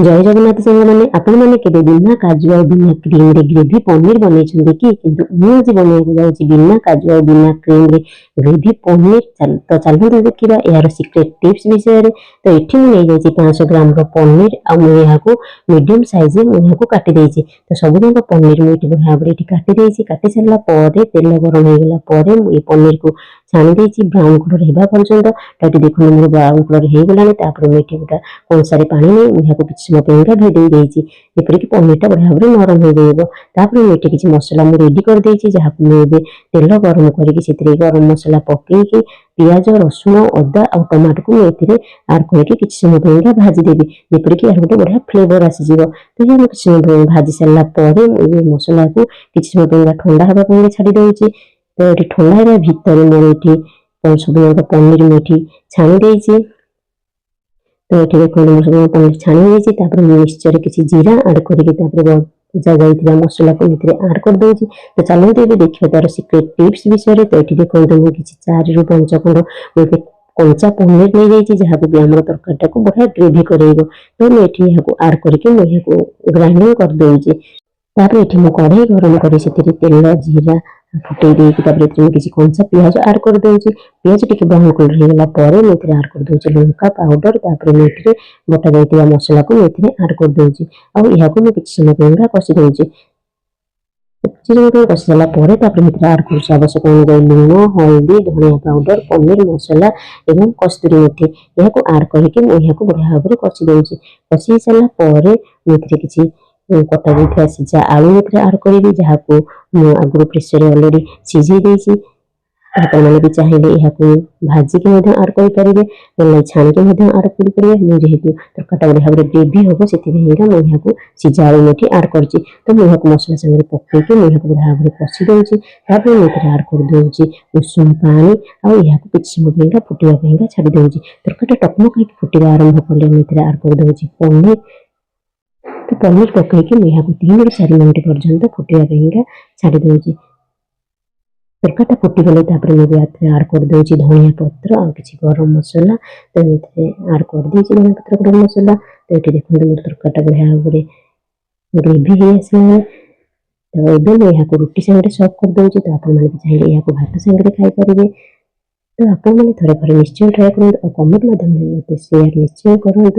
जय जगन्नाथ सांग मैंने आपण मैंने केबे बिना काजू और बिना क्रीम रे ग्रेवी पनीर बनई कि किंतु मु आज बनइବାକୁ जाउछि बिना काजू और बिना क्रीम रे ग्रेवी पनीर। तो चलते देखा यार सीक्रेट टिप्स विषय रे। तो ये मुझे नहीं 500 ग्राम रो पनीर आ मुझे मीडियम साइज मुझे काटी देछि। तो सब जन पनीर मुझे भाव में काटी देछि। काटी सारा तेल गरम हो गला पनीर को छाणी देछि ब्राउन कलर हेबा पर्यंत। तो देखो मोर ब्राउन कलर हो गलानी। तापर मुझे गोटा कंसारे पानी नहीं मुझे किसी समय भेदे देछि जेपरिक पनीरटा बढ़िया भाव में नरम हो जाइबो। तापर मुझे किसी मसला मु रेडी कर देछि जहाँ मुझे तेल गरम करके गरम मसला पकेकी पियाज रसुण अदा और टमाटो को मुझे आड करके किसी समय भाजीदेवी जेपरिक यार गोटे बढ़िया फ्लेवर आसीଯିव। तो ये किसी समय भाजी सारा मसला को किसी समय ठंडा हाँगा छाड़ी दूसरी। तो ये ठंडा भितर मुझे सब पनीर मुझे छाणी देछि। तो ये देखो सब पनीर छाणी मिक्सचर किसी जीरा आड करके भजा जाइए मसला को आड कर दूसरी। तो चलते ये देखिए तार सीक्रेट टिप्स विषय। तो ये देखो मुझे 4 ରୁ 5 खंड मुझे कंचा पनीर नहीं जाइए जहाँ भी आम तरकारी को बढ़िया ग्रेवी करेगा। तो मुझे यहाँ आड करके मुझे ग्राइंडिंग कर दूसरी। तापर ये कढ़ाई गरम कर तेल जीरा फुटे देकी किसी कंचा पियाज आड कर दूसरी। पियाज टी ब्राउन कलर हो गला मुझे आड कर दूसरी लंका पाउडर। तापर मुझे बटा जाइए मसला को मुझे आड कर दूसरी और यह किसी समय कषि दूसरी। किसी समय कषि सारापर आड कर आवश्यक अनुसार लुण हल्दी धनिया पाउडर पनीर मसला और कस्तूरी मेथी यह आड करके बढ़िया भाव में कषि दूसरी। कषि सारापर मुझे किसी कटा जाइए सीझा आलू में आड करी जहाँ को आगुरी प्रेसर अलरेडी सीझे देछि। मैंने भी चाहिए यहाँ भाजिक आड करेंगे छाणिक आड करेंगे। मुझे तरकाटा बढ़िया भाव में ग्रेवी हम से मुझे सीझा आलू मेथी आड कर। तो मुझे मसला सागर पकईकि मुझे बढ़िया भाव में कषि दूसरी। तापर मुझे आड कर दूसरी उषुम पानी और यहाँ किसी समय फुटापी छाड़ी दूसरी। तरकाटा टकमक फुटा आरंभ कले मुझे आड कर दूसरी पनीर। तो पनीर पकईकि मुझे 3 ରୁ 4 मिनट पर्यंत फुटापी छाड़ी दूसरी। तरकाटा फुटीगले मुझे आड कर दूसरी धनिया पत्र और किसी गरम मसला। तो ये आड कर देछि धनिया पत्र गरम मसला। तो ये देखते मोर तरकाटा बढ़िया भाव में ग्रेवी हो आसला। तो ये मुझे रुटी सागर सर्व कर दूसरी। तो आप चाहिए यहाँ भात सागर खाईपारे। तो आप थे निश्चय ट्राए करूँ और कमेंट मत शेयर निश्चय करूँ।